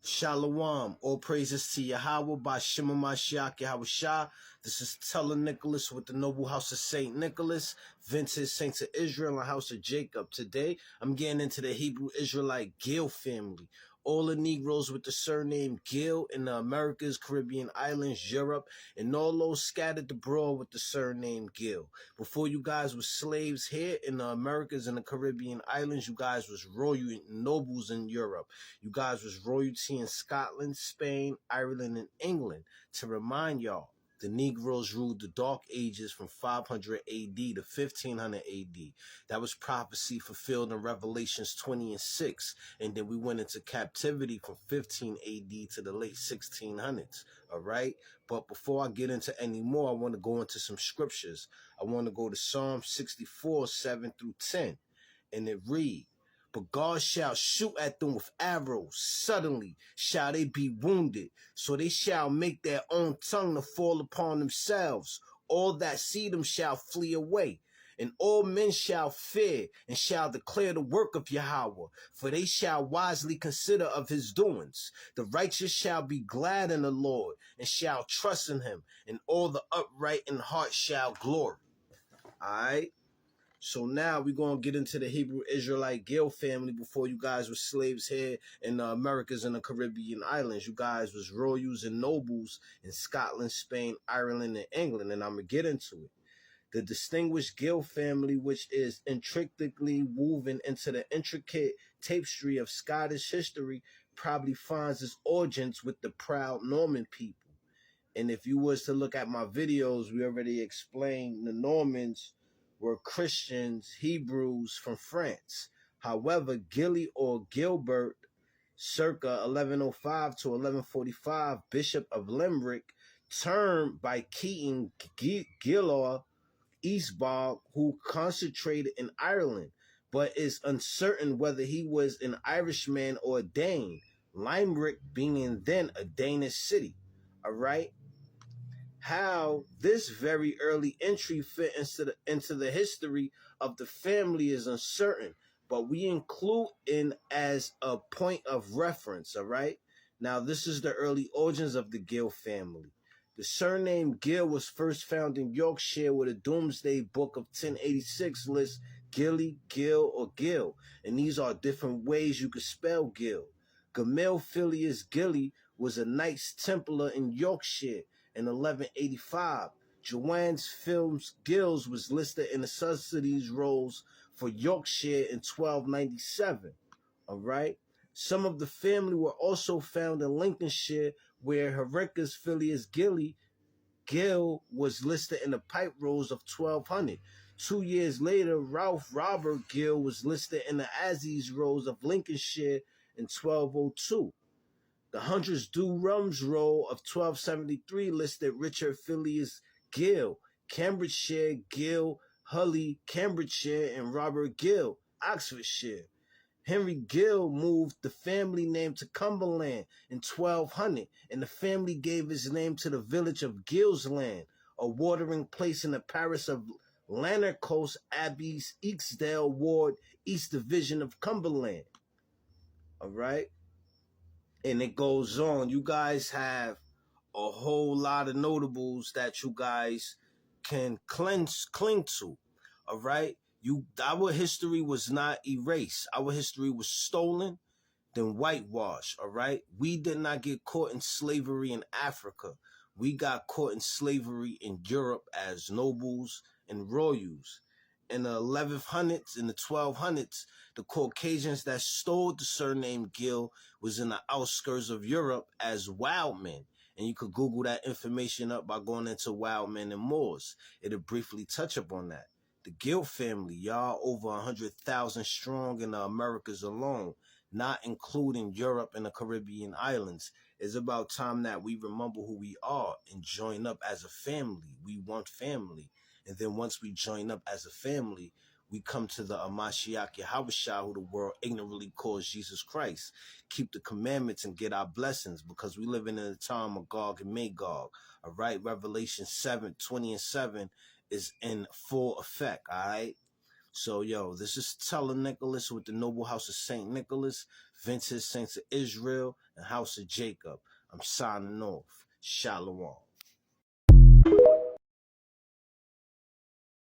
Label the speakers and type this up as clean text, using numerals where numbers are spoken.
Speaker 1: Shalom, all praises to Yahweh by Shema Mashiach Yahweh Shah. This is Teller Nicholas with the Noble House of St. Nicholas, Vintage Saints of Israel and House of Jacob. Today, I'm getting into the Hebrew Israelite Gill family. All the Negroes with the surname Gill in the Americas, Caribbean islands, Europe, and all those scattered abroad with the surname Gill. Before you guys were slaves here in the Americas and the Caribbean islands, you guys was royal nobles in Europe. You guys was royalty in Scotland, Spain, Ireland, and England. To remind y'all, the Negroes ruled the Dark Ages from 500 AD to 1500 AD. That was prophecy fulfilled in Revelations 20 and 6. And then we went into captivity from 15 AD to the late 1600s. All right? But before I get into any more, I want to go into some scriptures. I want to go to Psalm 64, 7 through 10. And it reads, "But God shall shoot at them with arrows. Suddenly shall they be wounded. So they shall make their own tongue to fall upon themselves. All that see them shall flee away. And all men shall fear and shall declare the work of Yahweh. For they shall wisely consider of his doings. The righteous shall be glad in the Lord and shall trust in him. And all the upright in heart shall glory." All right. So now we're going to get into the Hebrew Israelite Gill family. Before you guys were slaves here in the Americas and the Caribbean islands. You guys was royals and nobles in Scotland, Spain, Ireland, and England. And I'm going to get into it. The distinguished Gill family, which is intricately woven into the intricate tapestry of Scottish history, probably finds its origins with the proud Norman people. And if you was to look at my videos, we already explained the Normans were Christians, Hebrews from France. However, Gilly or Gilbert, circa 1105 to 1145, Bishop of Limerick, termed by Keaton Gilor Eastbog, who concentrated in Ireland, but is uncertain whether he was an Irishman or a Dane, Limerick being then a Danish city. All right? How this very early entry fit into the history of the family is uncertain, but we include in as a point of reference, all right? Now, this is the early origins of the Gill family. The surname Gill was first found in Yorkshire, where the Domesday Book of 1086 lists Gilly, Gill, or Gill, and these are different ways you could spell Gill. Gamil Filius Gilly was a Knights Templar in Yorkshire in 1185. Joanne's Films Gills was listed in the subsidies rolls for Yorkshire in 1297. All right. Some of the family were also found in Lincolnshire, where Hericus Filius Gill was listed in the pipe rolls of 1200. 2 years later, Ralph Robert Gill was listed in the Aziz rolls of Lincolnshire in 1202. The Hundreds Du Rums roll of 1273 listed Richard Filius Gill, Cambridgeshire, Gill, Hully, Cambridgeshire, and Robert Gill, Oxfordshire. Henry Gill moved the family name to Cumberland in 1200, and the family gave his name to the village of Gillsland, a watering place in the parish of Lanarkos Abbey's Eaksdale Ward, East Division of Cumberland. All right? And it goes on. You guys have a whole lot of notables that you guys can cling to. All right? Our history was not erased. Our history was stolen, then whitewashed. All right? We did not get caught in slavery in Africa. We got caught in slavery in Europe as nobles and royals. In the 1100s, in the 1200s, the Caucasians that stole the surname Gill was in the outskirts of Europe as wild men. And you could Google that information up by going into Wild Men and Moors. It'll briefly touch upon that. The Gill family, y'all, over 100,000 strong in the Americas alone, not including Europe and the Caribbean islands. It's about time that we remember who we are and join up as a family. We want family. And then once we join up as a family, we come to the Mashiach Yahushua, who the world ignorantly calls Jesus Christ. Keep the commandments and get our blessings, because we live in a time of Gog and Magog. All right, Revelation 7:20 and 7 is in full effect. All right. So, yo, this is Teller Nicholas with the Noble House of St. Nicholas, Vintage Saints of Israel, and House of Jacob. I'm signing off. Shalom.